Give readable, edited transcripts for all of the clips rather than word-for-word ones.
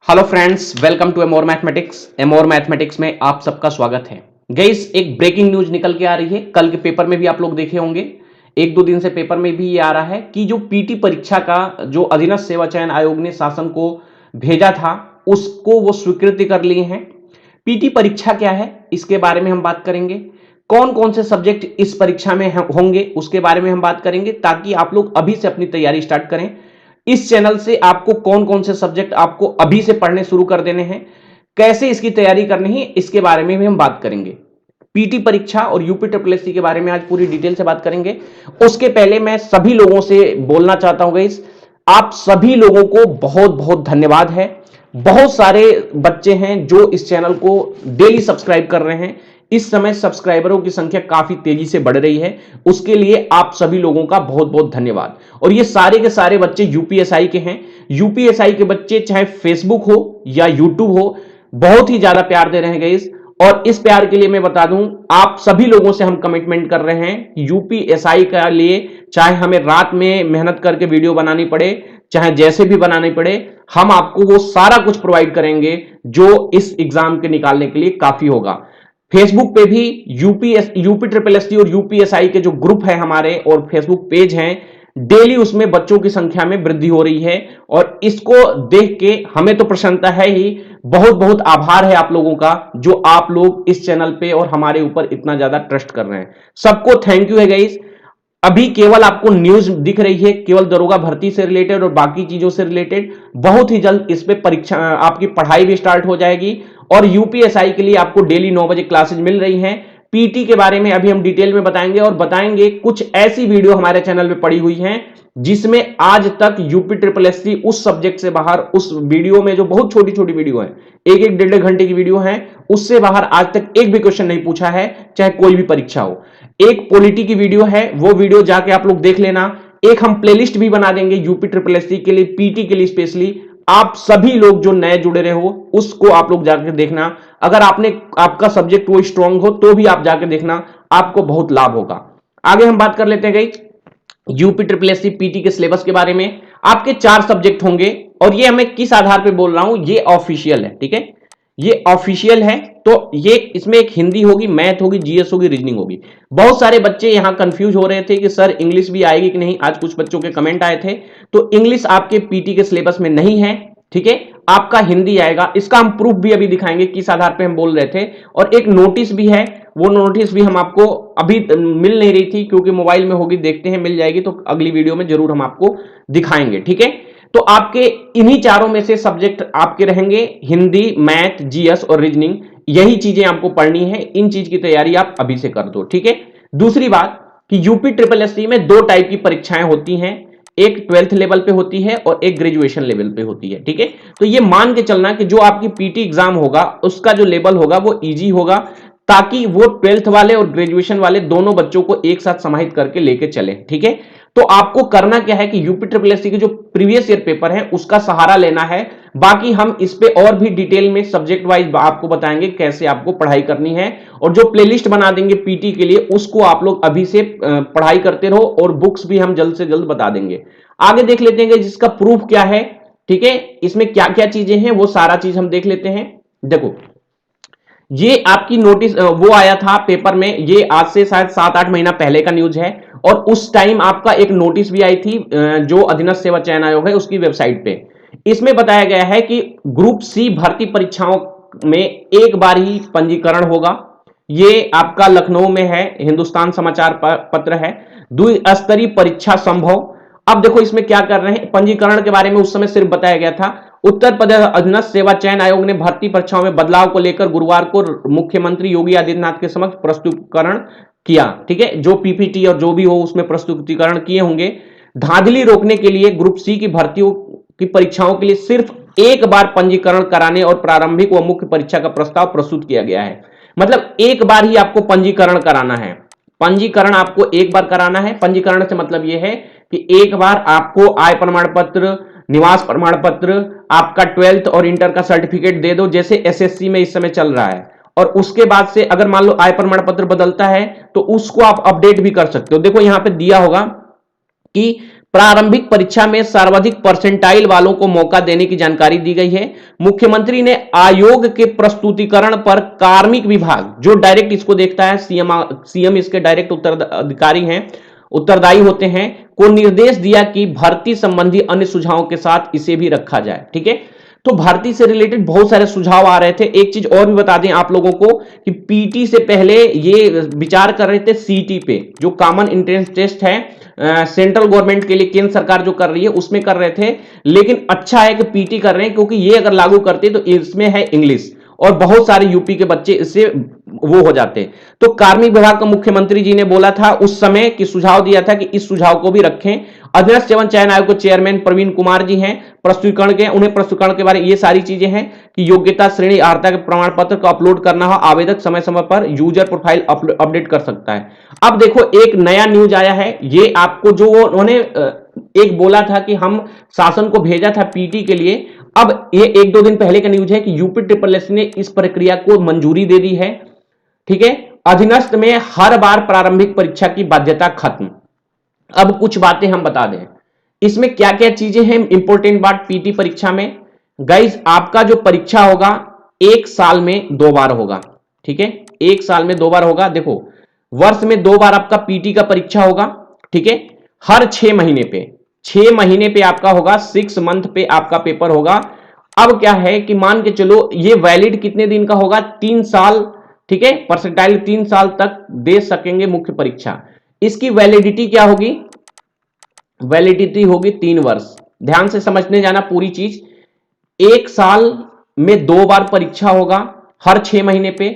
Hello friends, welcome to Amor mathematics. Amor mathematics में आप सबका स्वागत है। गाइस, एक ब्रेकिंग न्यूज निकल के आ रही है। कल के पेपर में भी आप लोग देखे होंगे, एक दो दिन से पेपर में भी ये आ रहा है कि जो पीटी परीक्षा का जो अधीनस्थ सेवा चयन आयोग ने शासन को भेजा था, उसको वो स्वीकृति कर लिए हैं। पीटी परीक्षा क्या है, इसके बारे में हम बात करेंगे। कौन कौन से सब्जेक्ट इस परीक्षा में होंगे, उसके बारे में हम बात करेंगे, ताकि आप लोग अभी से अपनी तैयारी स्टार्ट करें। इस चैनल से आपको कौन कौन से सब्जेक्ट आपको अभी से पढ़ने शुरू कर देने हैं, कैसे इसकी तैयारी करनी है, इसके बारे में भी हम बात करेंगे। पीटी परीक्षा और यूपी ट्रिपल एससी के बारे में आज पूरी डिटेल से बात करेंगे। उसके पहले मैं सभी लोगों से बोलना चाहता हूं गाइस, आप सभी लोगों को बहुत बहुत धन्यवाद है। बहुत सारे बच्चे हैं जो इस चैनल को डेली सब्सक्राइब कर रहे हैं। इस समय सब्सक्राइबरों की संख्या काफी तेजी से बढ़ रही है, उसके लिए आप सभी लोगों का बहुत बहुत धन्यवाद। और ये सारे के सारे बच्चे यूपीएसआई के हैं। यूपीएसआई के बच्चे चाहे फेसबुक हो या यूट्यूब हो, बहुत ही ज्यादा प्यार दे रहे हैं गाइस। और इस प्यार के लिए मैं बता दूं, आप सभी लोगों से हम कमिटमेंट कर रहे हैं यूपीएसआई के लिए, चाहे हमें रात में मेहनत करके वीडियो बनानी पड़े, चाहे जैसे भी बनानी पड़े, हम आपको वो सारा कुछ प्रोवाइड करेंगे जो इस एग्जाम के निकालने के लिए काफी होगा। फेसबुक पे भी यूपी ट्रिपल एससी और यूपीएसआई के जो ग्रुप है हमारे और फेसबुक पेज हैं, डेली उसमें बच्चों की संख्या में वृद्धि हो रही है। और इसको देख के हमें तो प्रसन्नता है ही, बहुत बहुत आभार है आप लोगों का जो आप लोग इस चैनल पे और हमारे ऊपर इतना ज्यादा ट्रस्ट कर रहे हैं। सबको थैंक यू है गाइस। अभी केवल आपको न्यूज दिख रही है केवल दरोगा भर्ती से रिलेटेड और बाकी चीजों से रिलेटेड। बहुत ही जल्द इस पे परीक्षा, आपकी पढ़ाई भी स्टार्ट हो जाएगी। और यूपीएसआई के लिए आपको डेली 9 बजे क्लासेज मिल रही हैं। पीटी के बारे में अभी हम डिटेल में बताएंगे और बताएंगे कुछ ऐसी वीडियो हमारे चैनल पे पड़ी हुई हैं जिसमें आज तक यूपी ट्रिपल एससी उस सब्जेक्ट से बाहर, उस वीडियो में जो बहुत छोटी छोटी वीडियो है, एक एक डेढ़ घंटे की वीडियो है, उससे बाहर आज तक एक भी क्वेश्चन नहीं पूछा है, चाहे कोई भी परीक्षा हो। एक पॉलिटी की वीडियो है, वो वीडियो जाके आप लोग देख लेना। एक हम प्लेलिस्ट भी बना देंगे यूपी ट्रिपल एससी के लिए, पीटी के लिए स्पेशली। आप सभी लोग जो नए जुड़े रहे हो उसको आप लोग जाकर देखना। अगर आपका सब्जेक्ट वो स्ट्रांग हो तो भी आप जाकर देखना, आपको बहुत लाभ होगा। आगे हम बात कर लेते हैं guys UP triple SC PT के सिलेबस के बारे में। आपके 4 सब्जेक्ट होंगे और ये हमें किस आधार पे बोल रहा हूं, ये ऑफिशियल है, ठीक है, ये ऑफिशियल है। तो ये इसमें एक हिंदी होगी, मैथ होगी, जीएस होगी, रीजनिंग होगी। बहुत सारे बच्चे यहां कंफ्यूज हो रहे थे कि सर इंग्लिश भी आएगी कि नहीं, आज कुछ बच्चों के कमेंट आए थे। तो इंग्लिश आपके पीटी के सिलेबस में नहीं है, ठीक है, आपका हिंदी आएगा। इसका हम प्रूफ भी अभी दिखाएंगे किस आधार पे हम बोल रहे थे। और एक नोटिस भी है, वो नोटिस भी हम आपको अभी मिल नहीं रही थी क्योंकि मोबाइल में होगी, देखते हैं मिल जाएगी तो अगली वीडियो में जरूर हम आपको दिखाएंगे, ठीक है। तो आपके इन्हीं चारों में से सब्जेक्ट आपके रहेंगे, हिंदी, मैथ, जीएस और रीजनिंग। यही चीजें आपको पढ़नी है, इन चीज की तैयारी आप अभी से कर दो, ठीक है। दूसरी बात कि यूपी ट्रिपल एससी में 2 टाइप की परीक्षाएं होती हैं, एक 12th लेवल पे होती है और एक ग्रेजुएशन लेवल पे होती है, ठीक है। तो ये मान के चलना कि जो आपकी पीटी एग्जाम होगा उसका जो लेवल होगा वो इजी होगा, ताकि वो 12th वाले और ग्रेजुएशन वाले दोनों बच्चों को एक साथ समाहित करके लेके चले, ठीक है। तो आपको करना क्या है कि यूपी ट्रिपल एससी के जो प्रीवियस ईयर पेपर है उसका सहारा लेना है। बाकी हम इस पे और भी डिटेल में सब्जेक्ट वाइज आपको बताएंगे कैसे आपको पढ़ाई करनी है। और जो प्लेलिस्ट बना देंगे पीटी के लिए उसको आप लोग अभी से पढ़ाई करते रहो, और बुक्स भी हम जल्द से जल्द बता देंगे। आगे देख लेते हैं जिसका प्रूफ क्या है, ठीक है, इसमें क्या क्या चीजें हैं वो सारा चीज हम देख लेते हैं। देखो, ये आपकी नोटिस वो आया था पेपर में, ये आज से शायद 7-8 महीना पहले का न्यूज है। और उस टाइम आपका एक नोटिस भी आई थी जो अधीनस्थ सेवा चयन आयोग है उसकी वेबसाइट पे। इसमें बताया गया है कि ग्रुप सी भर्ती परीक्षाओं में एक बार ही पंजीकरण होगा। ये आपका लखनऊ में है, हिंदुस्तान समाचार पत्र है। द्विस्तरीय परीक्षा संभव। अब देखो इसमें क्या कर रहे हैं, पंजीकरण के बारे में उस समय सिर्फ बताया गया था। उत्तर प्रदेश अधीनस्थ सेवा चयन आयोग ने भर्ती परीक्षाओं में बदलाव को लेकर गुरुवार को मुख्यमंत्री योगी आदित्यनाथ के समक्ष प्रस्तुतिकरण किया, ठीक है। जो पीपीटी और जो भी हो उसमें प्रस्तुतिकरण किए होंगे। धांधली रोकने के लिए ग्रुप सी की भर्तियों की परीक्षाओं के लिए सिर्फ एक बार पंजीकरण कराने और प्रारंभिक व मुख्य परीक्षा का प्रस्ताव प्रस्तुत किया गया है। मतलब एक बार ही आपको पंजीकरण कराना है, पंजीकरण आपको एक बार कराना है। पंजीकरण से मतलब यह है कि एक बार आपको आय प्रमाण पत्र, निवास प्रमाण पत्र, आपका 12th और इंटर का सर्टिफिकेट दे दो, जैसे एसएससी में इस समय चल रहा है। और उसके बाद से अगर मान लो आय प्रमाण पत्र बदलता है तो उसको आप अपडेट भी कर सकते हो। देखो यहां पे दिया होगा कि प्रारंभिक परीक्षा में सर्वाधिक परसेंटाइल वालों को मौका देने की जानकारी दी गई है। मुख्यमंत्री ने आयोग के प्रस्तुतिकरण पर कार्मिक विभाग, जो डायरेक्ट इसको देखता है, सीएम इसके डायरेक्ट उत्तराधिकारी हैं, उत्तरदायी होते हैं, को निर्देश दिया कि भर्ती संबंधी अन्य सुझावों के साथ इसे भी रखा जाए। ठीक है, तो भर्ती से रिलेटेड बहुत सारे सुझाव आ रहे थे। एक चीज और भी बता दें आप लोगों को कि पीटी से पहले ये विचार कर रहे थे सीटी पे, जो कॉमन एंट्रेंस टेस्ट है सेंट्रल गवर्नमेंट के लिए, केंद्र सरकार जो कर रही है उसमें कर रहे थे, लेकिन अच्छा है कि पीटी कर रहे हैं, क्योंकि ये अगर लागू करते तो इसमें है इंग्लिश और बहुत सारे यूपी के बच्चे इससे वो हो जाते। तो कार्मिक विभाग का मुख्यमंत्री जी ने बोला था उस समय कि सुझाव दिया था कि इस सुझाव को भी रखें। अध्यक्ष एवं चयन आयोग के चेयरमैन प्रवीण कुमार जी हैं, प्रस्तुतिकरण के, उन्हें प्रस्तुतिकरण के बारे में ये सारी चीजें हैं कि योग्यता श्रेणी अर्हता के प्रमाण पत्र को अपलोड करना हो, आवेदक समय समय पर यूजर प्रोफाइल अपडेट कर सकता है। अब देखो एक नया न्यूज आया है, ये आपको जो उन्होंने एक बोला था कि हम शासन को भेजा था पीटी के लिए, अब ये एक दो दिन पहले का न्यूज है कि यूपी ट्रिपल एस ने इस प्रक्रिया को मंजूरी दे दी है। ठीक है, अधीनस्थ में हर बार प्रारंभिक परीक्षा की बाध्यता खत्म। अब कुछ बातें हम बता दें इसमें क्या क्या चीजें हैं इंपॉर्टेंट बात पीटी परीक्षा में। गाइस आपका जो परीक्षा होगा एक साल में 2 बार होगा। ठीक है, एक साल में 2 बार होगा। देखो वर्ष में 2 बार आपका पीटी का परीक्षा होगा। ठीक है, हर 6 महीने पे, 6 महीने पे आपका होगा, 6 मंथ पे आपका पेपर होगा। अब क्या है कि मान के चलो ये वैलिड कितने दिन का होगा, 3 साल। ठीक है, परसेंटाइल 3 साल तक दे सकेंगे मुख्य परीक्षा। इसकी वैलिडिटी क्या होगी, वैलिडिटी होगी 3 वर्ष। ध्यान से समझने जाना पूरी चीज। एक साल में 2 बार परीक्षा होगा, हर 6 महीने पे।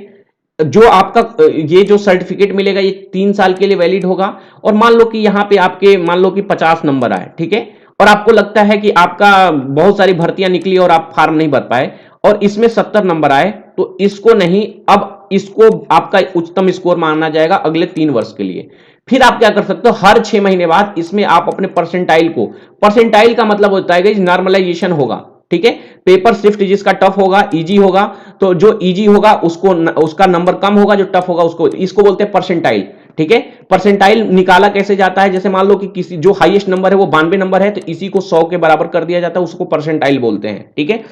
जो आपका ये जो सर्टिफिकेट मिलेगा ये 3 साल के लिए वैलिड होगा। और मान लो कि यहां पे आपके मान लो कि 50 नंबर आए, ठीक है, और आपको लगता है कि आपका बहुत सारी भर्तियां निकली और आप फॉर्म नहीं भर पाए और इसमें 70 नंबर आए, तो इसको नहीं, अब इसको आपका उच्चतम स्कोर माना जाएगा अगले 3 वर्ष के लिए। फिर आप क्या कर सकते हो, हर 6 महीने बाद इसमें आप अपने परसेंटाइल को, परसेंटाइल का मतलब होता है कि नॉर्मलाइजेशन होगा। ठीक है, पेपर शिफ्ट जिसका टफ होगा, इजी होगा, तो जो इजी होगा उसको उसका नंबर कम होगा, जो टफ होगा उसको, इसको बोलते हैं परसेंटाइल। ठीक है, परसेंटाइल निकाला कैसे जाता है, जैसे मान लो कि किसी जो हाईएस्ट नंबर है वो 92 नंबर है, तो इसी को 100 के बराबर कर दिया जाता है, उसको परसेंटाइल बोलते हैं। ठीक है,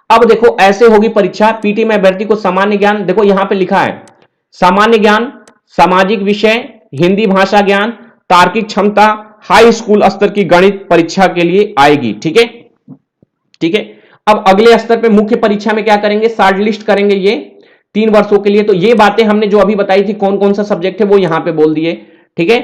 अब देखो ऐसे होगी परीक्षा। पीटी में अभ्यर्थी को सामान्य ज्ञान, देखो यहां पे लिखा है सामान्य ज्ञान, सामाजिक विषय, हिंदी भाषा ज्ञान, तार्किक क्षमता, हाई स्कूल स्तर की गणित परीक्षा के लिए आएगी। ठीक है, ठीक है। अब अगले स्तर पे मुख्य परीक्षा में क्या करेंगे, शॉर्ट लिस्ट करेंगे ये 3 वर्षों के लिए। तो ये बातें हमने जो अभी बताई थी कौन कौन सा सब्जेक्ट है वो यहां पे बोल दिए। ठीक है,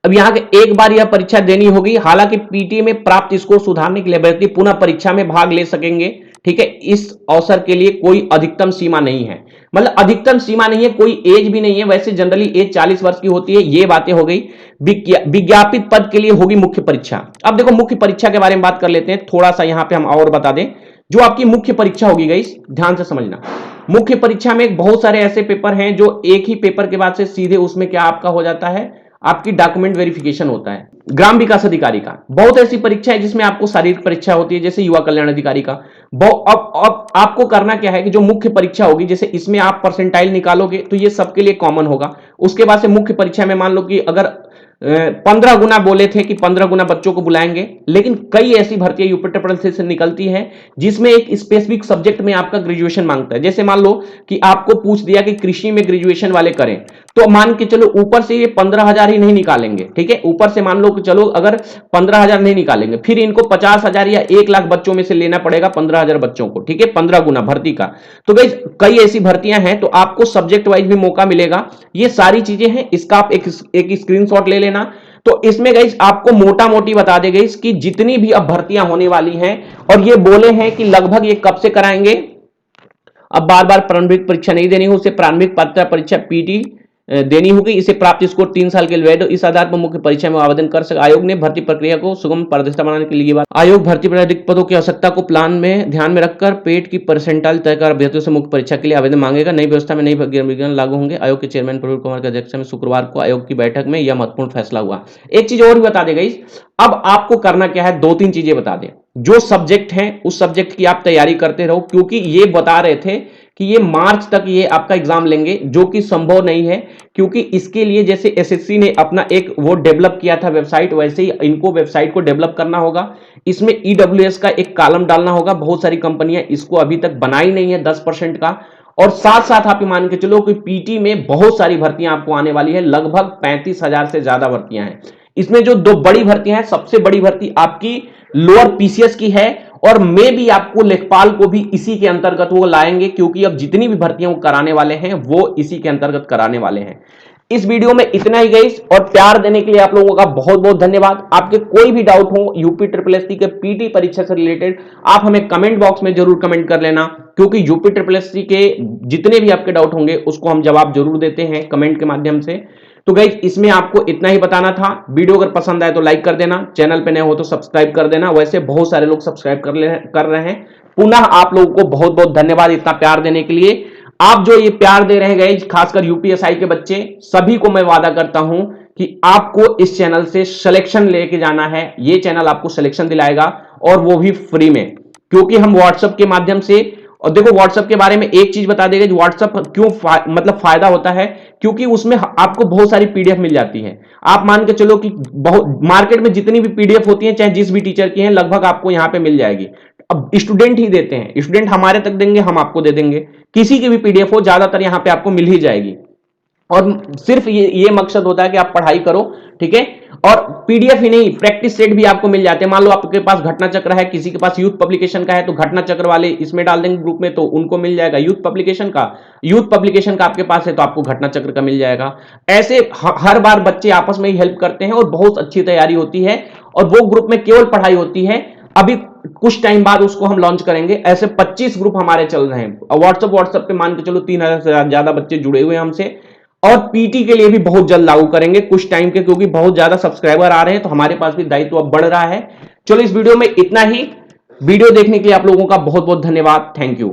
अब यहां के एक बार यह परीक्षा देनी होगी। हालांकि पीटी में प्राप्त स्कोर सुधारने के लिए अभ्यर्थी पुनः परीक्षा में भाग ले सकेंगे। ठीक है, इस अवसर के लिए कोई अधिकतम सीमा नहीं है, मतलब अधिकतम सीमा नहीं है, कोई एज भी नहीं है। वैसे जनरली एज 40 वर्ष की होती है। ये बातें हो गई। विज्ञापित पद के लिए होगी मुख्य परीक्षा। अब देखो मुख्य परीक्षा के बारे में बात कर लेते हैं थोड़ा सा, यहां पे हम और बता दें जो आपकी मुख्य परीक्षा होगी। गाइस ध्यान से समझना, मुख्य परीक्षा में बहुत सारे ऐसे पेपर हैं जो एक ही पेपर के बाद से सीधे उसमें क्या आपका हो जाता है, आपकी डॉक्यूमेंट वेरिफिकेशन होता है। ग्राम विकास अधिकारी का बहुत ऐसी परीक्षा है जिसमें आपको शारीरिक परीक्षा होती है, जैसे युवा कल्याण अधिकारी का। अब आपको करना क्या है कि जो मुख्य परीक्षा होगी, जैसे इसमें आप परसेंटाइल निकालोगे तो ये सबके लिए कॉमन होगा। उसके बाद से मुख्य परीक्षा में मान लो कि अगर 15 गुना बोले थे कि 15 गुना बच्चों को बुलाएंगे, लेकिन कई ऐसी भर्तियां यूपी ट्रिपल एस से निकलती है जिसमें एक स्पेसिफिक सब्जेक्ट में आपका ग्रेजुएशन मांगता है। जैसे मान लो कि आपको पूछ दिया कि कृषि में ग्रेजुएशन वाले करें, तो मान के चलो ऊपर से ये 15,000 ही नहीं निकालेंगे। ठीक है, ऊपर से मान लो कि चलो अगर 15,000 नहीं निकालेंगे, फिर इनको 50,000 या 1 लाख बच्चों में से लेना पड़ेगा 15,000 बच्चों को। ठीक है, 15 गुना भर्ती का। तो गाइस कई ऐसी भर्तियां हैं, तो आपको सब्जेक्ट वाइज भी मौका मिलेगा। ये सारी चीजें हैं, इसका आप एक स्क्रीनशॉट ले लेना। तो इसमें गाइस आपको मोटा मोटी बता दे गई कि जितनी भी अब भर्तियां होने वाली हैं, और ये बोले हैं कि लगभग ये कब से कराएंगे, अब बार बार प्रारंभिक परीक्षा नहीं देनी हो, उसे प्रारंभिक पात्रता परीक्षा पीटी देनी होगी। इसे प्राप्त स्कोर 3 साल के लिए वैध, इस आधार पर मुख्य परीक्षा में आवेदन कर सके। आयोग ने भर्ती प्रक्रिया को सुगम पारदर्शिता बनाने के लिए आयोग भर्ती पर अधिक पदों की आवश्यकता को प्लान में ध्यान में रखकर पेट की परसेंटाइल तय कर अभ्यर्थियों से मुख्य परीक्षा के लिए आवेदन मांगेगा। नई व्यवस्था में नई विज्ञान लागू होंगे। आयोग के चेयरमैन प्रवीण कुमार की अध्यक्षता में शुक्रवार को आयोग की बैठक में यह महत्वपूर्ण फैसला हुआ। एक चीज और भी बता देगा, अब आपको करना क्या है, 2-3 चीजें बता दें। जो सब्जेक्ट हैं उस सब्जेक्ट की आप तैयारी करते रहो, क्योंकि ये बता रहे थे कि ये मार्च तक ये आपका एग्जाम लेंगे, जो कि संभव नहीं है, क्योंकि इसके लिए जैसे एसएससी ने अपना एक वो डेवलप किया था वेबसाइट, वैसे ही इनको वेबसाइट को डेवलप करना होगा। इसमें ईडब्ल्यूएस का एक कॉलम डालना होगा। बहुत सारी कंपनियां इसको अभी तक बनाई नहीं है 10% का। और साथ साथ आप ये मान के चलो कि पीटी में बहुत सारी भर्तियां आपको आने वाली है, लगभग 35,000 से ज्यादा भर्तियां हैं। इसमें जो दो बड़ी भर्तियां हैं, सबसे बड़ी भर्ती आपकी लोअर पीसीएस की है, और मे भी आपको लेखपाल को भी इसी के अंतर्गत वो लाएंगे, क्योंकि अब जितनी भी भर्तियां वो कराने वाले हैं वो इसी के अंतर्गत कराने वाले हैं। इस वीडियो में इतना ही गाइस, और प्यार देने के लिए आप लोगों का बहुत बहुत धन्यवाद। आपके कोई भी डाउट हो यूपी ट्रिपल एससी के पीटी परीक्षा से रिलेटेड, आप हमें कमेंट बॉक्स में जरूर कमेंट कर लेना, क्योंकि यूपी ट्रिपल एससी के जितने भी आपके डाउट होंगे उसको हम जवाब जरूर देते हैं कमेंट के माध्यम से। तो गाइस इसमें आपको इतना ही बताना था। वीडियो अगर पसंद आए तो लाइक कर देना, चैनल पे नए हो तो सब्सक्राइब कर देना। वैसे बहुत सारे लोग सब्सक्राइब कर रहे हैं। पुनः आप लोगों को बहुत बहुत धन्यवाद इतना प्यार देने के लिए। आप जो ये प्यार दे रहे हैं गाइस, खासकर यूपीएसआई के बच्चे, सभी को मैं वादा करता हूं कि आपको इस चैनल से सिलेक्शन लेके जाना है। ये चैनल आपको सिलेक्शन दिलाएगा, और वो भी फ्री में, क्योंकि हम व्हाट्सएप के माध्यम से, और देखो व्हाट्सएप के बारे में एक चीज बता देगा, व्हाट्सएप क्यों मतलब फायदा होता है, क्योंकि उसमें आपको बहुत सारी पीडीएफ मिल जाती है। आप मान के चलो कि बहुत मार्केट में जितनी भी पीडीएफ होती है, चाहे जिस भी टीचर की है, लगभग आपको यहां पे मिल जाएगी। अब स्टूडेंट ही देते हैं, स्टूडेंट हमारे तक देंगे, हम आपको दे देंगे। किसी की भी पीडीएफ हो, ज्यादातर यहां पे आपको मिल ही जाएगी। और सिर्फ ये मकसद होता है कि आप पढ़ाई करो, ठीक है। और पीडीएफ ही नहीं, प्रैक्टिस सेट भी आपको मिल जाते हैं। मान लो आपके पास घटना चक्र है, किसी के पास यूथ पब्लिकेशन का है, तो घटना चक्र वाले इसमें डाल देंगे ग्रुप में, तो उनको मिल जाएगा यूथ पब्लिकेशन का आपके पास है तो आपको घटना चक्र का मिल जाएगा। ऐसे हर बार बच्चे आपस में ही हेल्प करते हैं, और बहुत अच्छी तैयारी होती है, और वो ग्रुप में केवल पढ़ाई होती है। अभी कुछ टाइम बाद उसको हम लॉन्च करेंगे। ऐसे 25 ग्रुप हमारे चल रहे हैं। व्हाट्सएप पे मान के चलो 3,000 से ज्यादा बच्चे जुड़े हुए हैं हमसे। और पीटी के लिए भी बहुत जल्द लागू करेंगे कुछ टाइम के, क्योंकि बहुत ज्यादा सब्सक्राइबर आ रहे हैं, तो हमारे पास भी दायित्व अब बढ़ रहा है। चलो इस वीडियो में इतना ही। वीडियो देखने के लिए आप लोगों का बहुत बहुत धन्यवाद। Thank you.